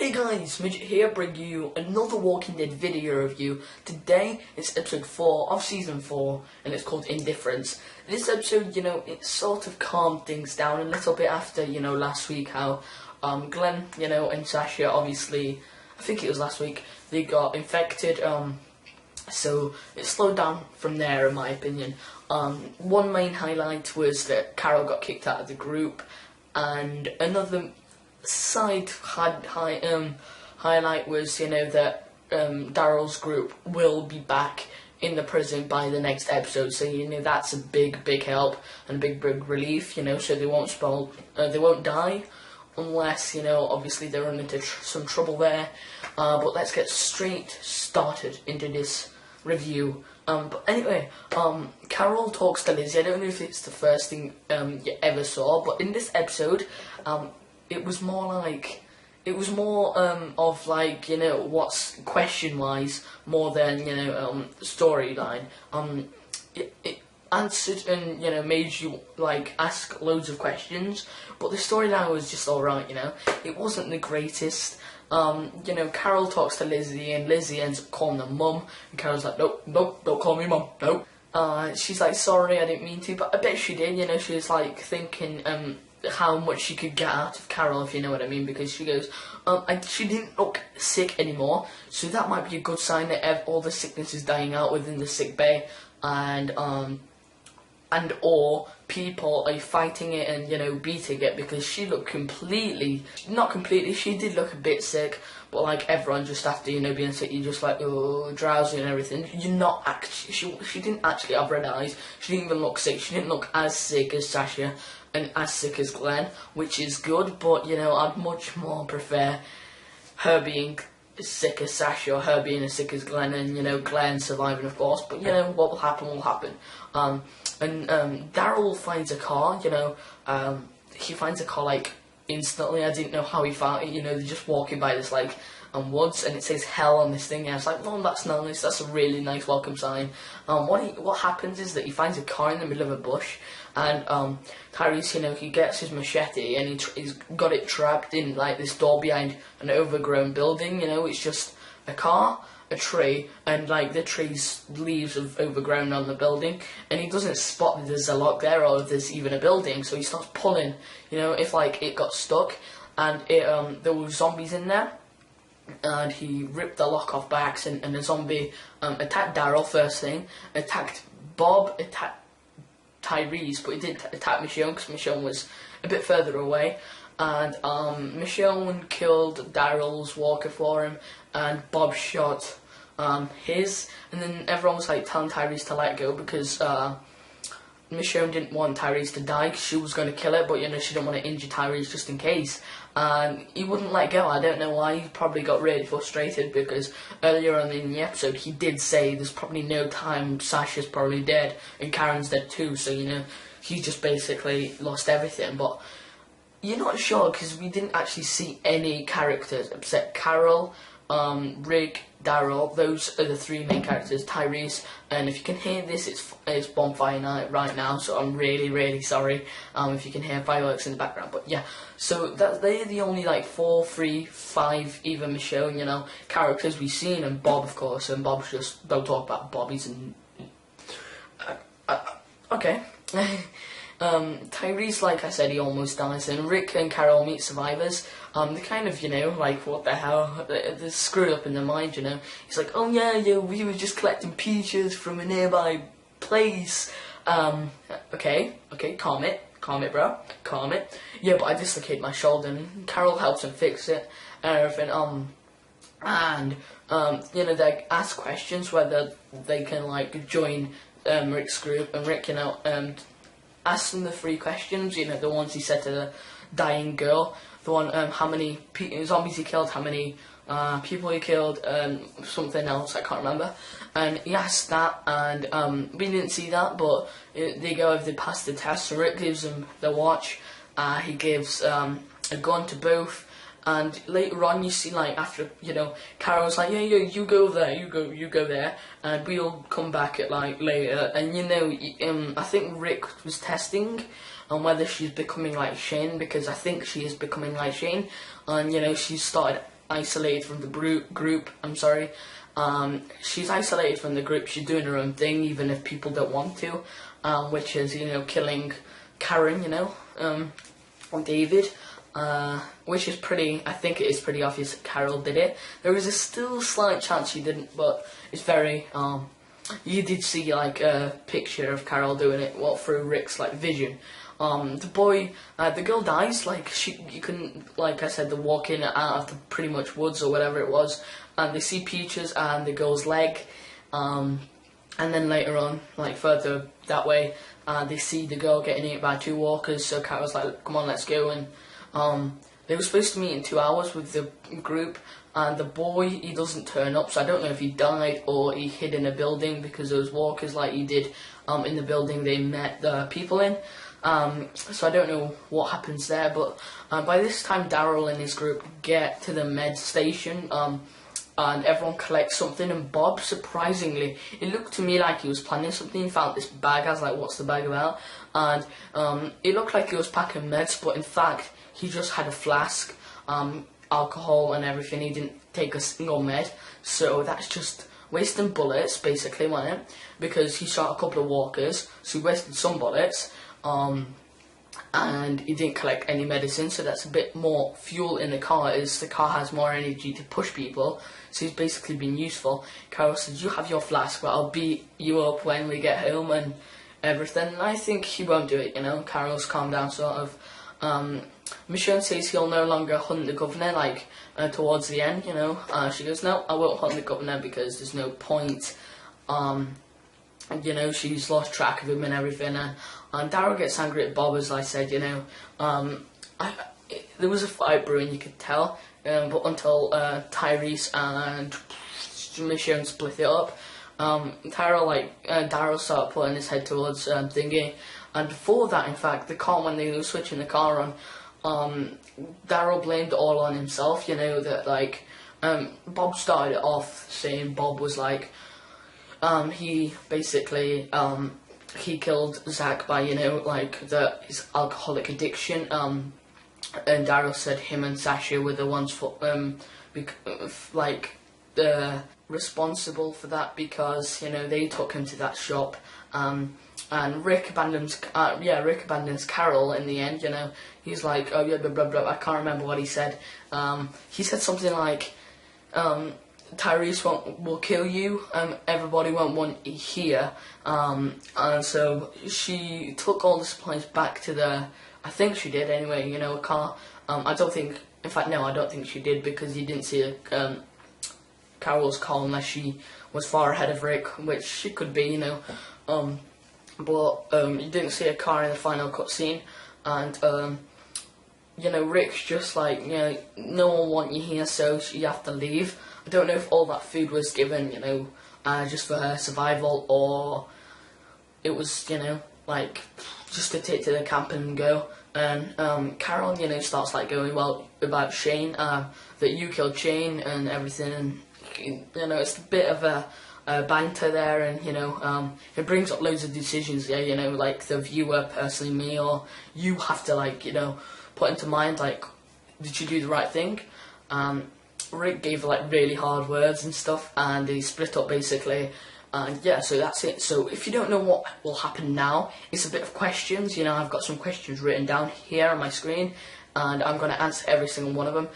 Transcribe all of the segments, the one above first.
Hey guys, Midget here, bringing you another Walking Dead video review. Today it's episode 4 of season 4 and it's called Indifference. This episode, it sort of calmed things down a little bit after, last week how Glenn, and Sasha, obviously, I think it was last week, they got infected, so it slowed down from there in my opinion. One main highlight was that Carol got kicked out of the group, and another side highlight was that Daryl's group will be back in the prison by the next episode, so that's a big help and a big relief, so they won't die unless obviously they run into some trouble there. But let's get straight started into this review. But anyway, Carol talks to Lizzie. I don't know if it's the first thing you ever saw, but in this episode, it was more of what's question-wise more than storyline. It answered and made you ask loads of questions, but the storyline was just alright. It wasn't the greatest. Carol talks to Lizzie and Lizzie ends up calling her mum, and Carol's like, nope, don't call me mum, nope. She's like, sorry, I didn't mean to, but I bet she did. She was thinking how much she could get out of Carol, if you know what I mean, because she goes, she didn't look sick anymore, so that might be a good sign that all the sickness is dying out within the sick bay, and or people are fighting it and beating it, because she looked not completely, she did look a bit sick, but everyone just after being sick, you're just drowsy and everything. You're not actually, she didn't actually have red eyes, she didn't even look sick, she didn't look as sick as Sasha and as sick as Glenn, which is good, but I'd much more prefer her being as sick as Sasha, or her being as sick as Glenn, and Glenn surviving, of course. But what will happen. And Daryl finds a car. He finds a car instantly. I didn't know how he found it. They're just walking by this woods, and it says hell on this thing, and I was like, oh, that's nice, that's a really nice welcome sign. What happens is that he finds a car in the middle of a bush, and Tyreese, he gets his machete, and he's got it trapped in this door behind an overgrown building. It's just a car, a tree, and the tree's leaves have overgrown on the building, and he doesn't spot that there's a lock there or if there's even a building, so he starts pulling, if it got stuck, and there were zombies in there. And he ripped the lock off by accident, and a zombie attacked Daryl first thing, attacked Bob, attacked Tyreese, but he did attack Michonne because Michonne was a bit further away, and Michonne killed Daryl's walker for him, and Bob shot his, and then everyone was telling Tyreese to let go because Michonne didn't want Tyreese to die because she was going to kill it, but she didn't want to injure Tyreese just in case. And he wouldn't let go. I don't know why. He probably got really frustrated because earlier on in the episode he did say there's probably no time, Sasha's probably dead and Karen's dead too, so he just basically lost everything. But you're not sure because we didn't actually see any characters except Carol, Rick, Daryl. Those are the three main characters, Tyreese, and if you can hear this, it's bonfire night right now, so I'm really sorry if you can hear fireworks in the background. But yeah, so they're the only 4, 3, 5 even Michonne, characters we've seen, and Bob, of course, and Bob's just, don't talk about Bob, he's in okay. Tyreese, like I said, he almost dies, and Rick and Carol meet survivors. They kind of, what the hell, they're screwed up in their mind, He's like, oh yeah, we were just collecting peaches from a nearby place. Okay, calm it, bro, calm it. Yeah, but I dislocate my shoulder, and Carol helps him fix it, and everything, they ask questions whether they can, join, Rick's group, and Rick, asked them the 3 questions, the ones he said to the dying girl, the one, how many zombies he killed, how many people he killed, something else, I can't remember, and he asked that, and we didn't see that, but they go if they pass the test, so Rick gives them the watch, he gives a gun to both, and later on you see after Carol's yeah, you go there, you go there, and we'll come back at later, and I think Rick was testing on whether she's becoming like Shane, because I think she is becoming like Shane, and she started isolated from the group. I'm sorry. She's isolated from the group. She's doing her own thing, even if people don't want to, which is, you know, killing Karen, you know, or David, which is pretty, I think it is pretty obvious that Carol did it. There is a still slight chance she didn't, but it's very, you did see, like, a picture of Carol doing it, well, through Rick's, like, vision. The girl dies, like, you couldn't, like I said, they walk in and out of the pretty much woods or whatever it was, and they see Peaches and the girl's leg, and then later on, like, further that way, they see the girl getting eaten by 2 walkers, so Carol's like, come on, let's go, and, they were supposed to meet in 2 hours with the group, and the boy, he doesn't turn up, so I don't know if he died or he hid in a building, because those walkers, like he did, in the building they met the people in. So I don't know what happens there, but by this time Daryl and his group get to the med station, and everyone collects something, and Bob, surprisingly, it looked to me like he was planning something. He found this bag. I was like, what's the bag about? And it looked like he was packing meds, but in fact he just had a flask, alcohol and everything. He didn't take a single med, so that's just wasting bullets basically, wasn't it? Because he shot a couple of walkers, so he wasted some bullets. And he didn't collect any medicine, so that's a bit more fuel in the car, as the car has more energy to push people, so he's basically been useful. Carol says, you have your flask, but I'll beat you up when we get home and everything. And I think he won't do it, you know. Carol's calmed down, sort of. Michonne says he'll no longer hunt the governor, like, towards the end, you know. She goes, no, I won't hunt the governor because there's no point. And, you know, she's lost track of him and everything, and Daryl gets angry at Bob, as I said, you know. There was a fight brewing, you could tell, but until Tyreese and Michonne split it up, Daryl started putting his head towards Thingy, and before that, in fact, the car, when they were switching the car on, Daryl blamed it all on himself, you know, that, like, Bob started it off saying Bob was like, he basically, he killed Zach by, you know, like, his alcoholic addiction, and Daryl said him and Sasha were the ones for, responsible for that, because, you know, they took him to that shop, and Rick abandons Carol in the end, you know. He's like, oh yeah, blah blah blah, I can't remember what he said. He said something like, Tyreese will kill you, everybody won't want you here, and so she took all the supplies back to I think she did anyway, you know, a car. I don't think she did, because you didn't see Carol's car unless she was far ahead of Rick, which she could be, you know, but you didn't see a car in the final cutscene, and you know, Rick's just like, you know, no one want you here, so you have to leave. I don't know if all that food was given, you know, just for her survival, or it was, you know, like, just to take to the camp and go. And Carol, you know, starts like going, well, about Shane, that you killed Shane and everything, and, you know, it's a bit of a banter there, and, you know, it brings up loads of decisions, yeah, you know, like the viewer, personally me, or you have to, like, you know, put into mind, like, did you do the right thing? Rick gave, like, really hard words and stuff, and they split up basically, and yeah, so that's it. So if you don't know what will happen now, it's a bit of questions, you know. I've got some questions written down here on my screen, and I'm going to answer every single one of them.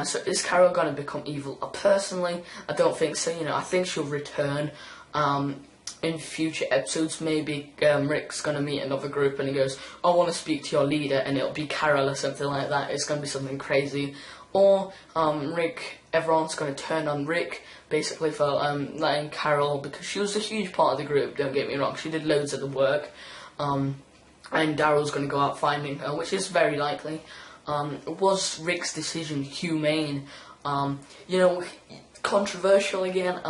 So is Carol going to become evil? Personally, I don't think so, you know. I think she'll return in future episodes. Maybe Rick's going to meet another group and he goes, I want to speak to your leader, and it'll be Carol or something like that. It's going to be something crazy. Or everyone's going to turn on Rick, basically, for letting Carol, because she was a huge part of the group, don't get me wrong, she did loads of the work, and Daryl's going to go out finding her, which is very likely. Was Rick's decision humane? You know, controversial again.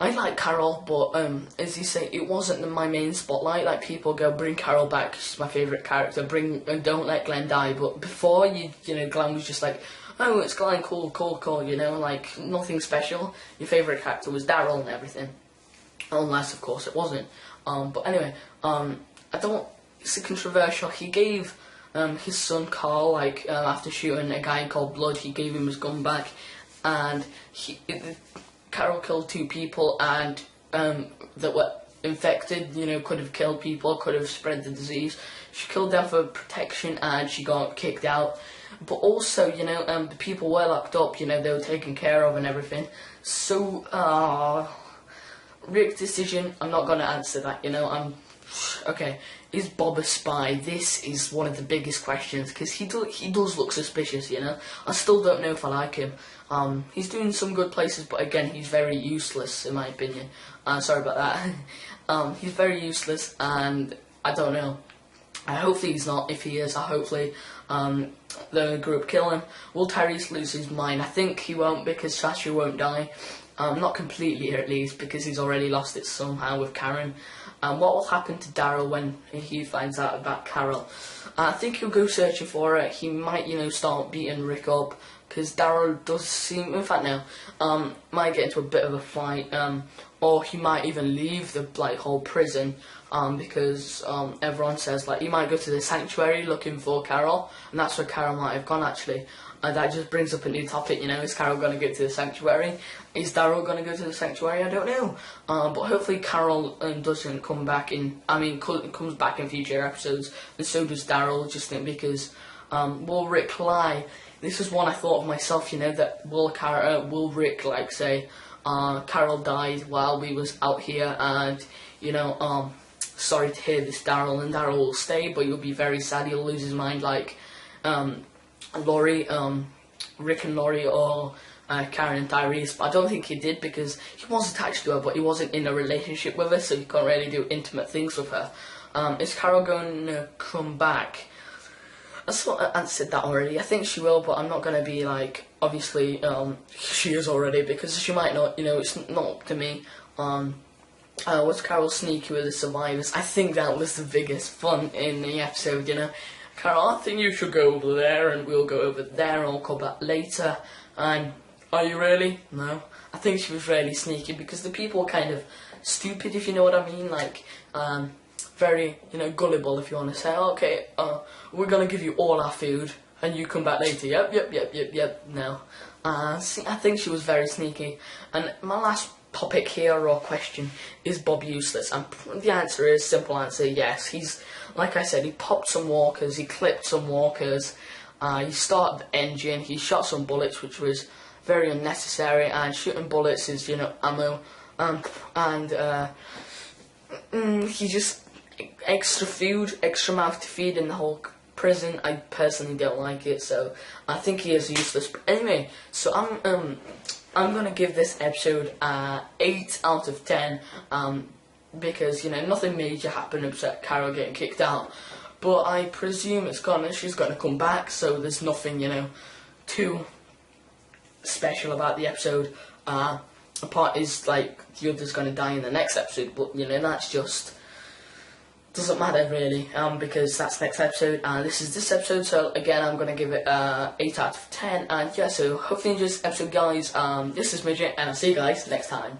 I like Carol, but as you say, it wasn't my main spotlight. Like, people go, bring Carol back, she's my favourite character, don't let Glenn die. But before, you know, Glenn was just like, oh, it's Glenn, cool, you know, like, nothing special. Your favourite character was Daryl and everything. Unless, of course, it wasn't. But anyway, it's controversial. He gave his son Carl, like after shooting a guy in cold blood, he gave him his gun back, and Carol killed 2 people, and that were infected, you know, could have killed people, could have spread the disease. She killed them for protection, and she got kicked out. But also, you know, the people were locked up, you know, they were taken care of and everything. So, Rick's decision, I'm not going to answer that, you know, okay, is Bob a spy? This is one of the biggest questions, because he does look suspicious, you know. I still don't know if I like him. He's doing some good places, but again, he's very useless, in my opinion. Sorry about that. He's very useless, and I don't know. Hopefully he's not. If he is, hopefully the group kill him. Will Tyreese lose his mind? I think he won't, because Sasha won't die. Not completely, at least, because he's already lost it somehow with Karen. What will happen to Daryl when he finds out about Carol? I think he'll go searching for her. He might, you know, start beating Rick up, because Daryl does seem, in fact now, might get into a bit of a fight, or he might even leave the whole prison, because everyone says he might go to the sanctuary looking for Carol, and that's where Carol might have gone actually. And that just brings up a new topic, you know, is Carol going to go to the sanctuary? Is Daryl going to go to the sanctuary? I don't know. But hopefully Carol doesn't come back comes back in future episodes, and so does Daryl, just because will Rick lie? This is one I thought of myself, you know, that will Rick say, Carol died while we was out here, and, you know, sorry to hear this, Daryl, and Daryl will stay, but you'll be very sad, he'll lose his mind Laurie, Rick and Laurie, or Karen and Tyreese. But I don't think he did, because he was attached to her, but he wasn't in a relationship with her, so he can't really do intimate things with her. Is Carol going to come back? I sort of answered that already. I think she will, but I'm not going to be obviously, she is already, because she might not, you know, it's not up to me. Was Carol sneaky with the survivors? I think that was the biggest fun in the episode, you know. Carol, I think you should go over there, and we'll go over there, and I'll come back later. And are you really? No. I think she was really sneaky, because the people were kind of stupid, if you know what I mean. Very, you know, gullible, if you want to say, okay, we're gonna give you all our food, and you come back later. Yep. No. See, I think she was very sneaky. And my last topic here, or question, is Bob useless? And the answer is, simple answer, yes. He's, like I said, he popped some walkers, he clipped some walkers, he started the engine, he shot some bullets, which was very unnecessary, and shooting bullets is, you know, ammo, he just, extra food, extra mouth to feed in the whole prison. I personally don't like it, so I think he is useless. But anyway, so I'm gonna give this episode 8 out of 10, because, you know, nothing major happened except Carol getting kicked out. But I presume she's gonna come back, so there's nothing, you know, too special about the episode. Apart is the other's gonna die in the next episode, but you know, that's just doesn't matter really, because that's next episode, and this is this episode. So again, I'm gonna give it 8 out of 10, and yeah, so hopefully you enjoyed this episode, guys. This is Midget, and I'll see you guys next time.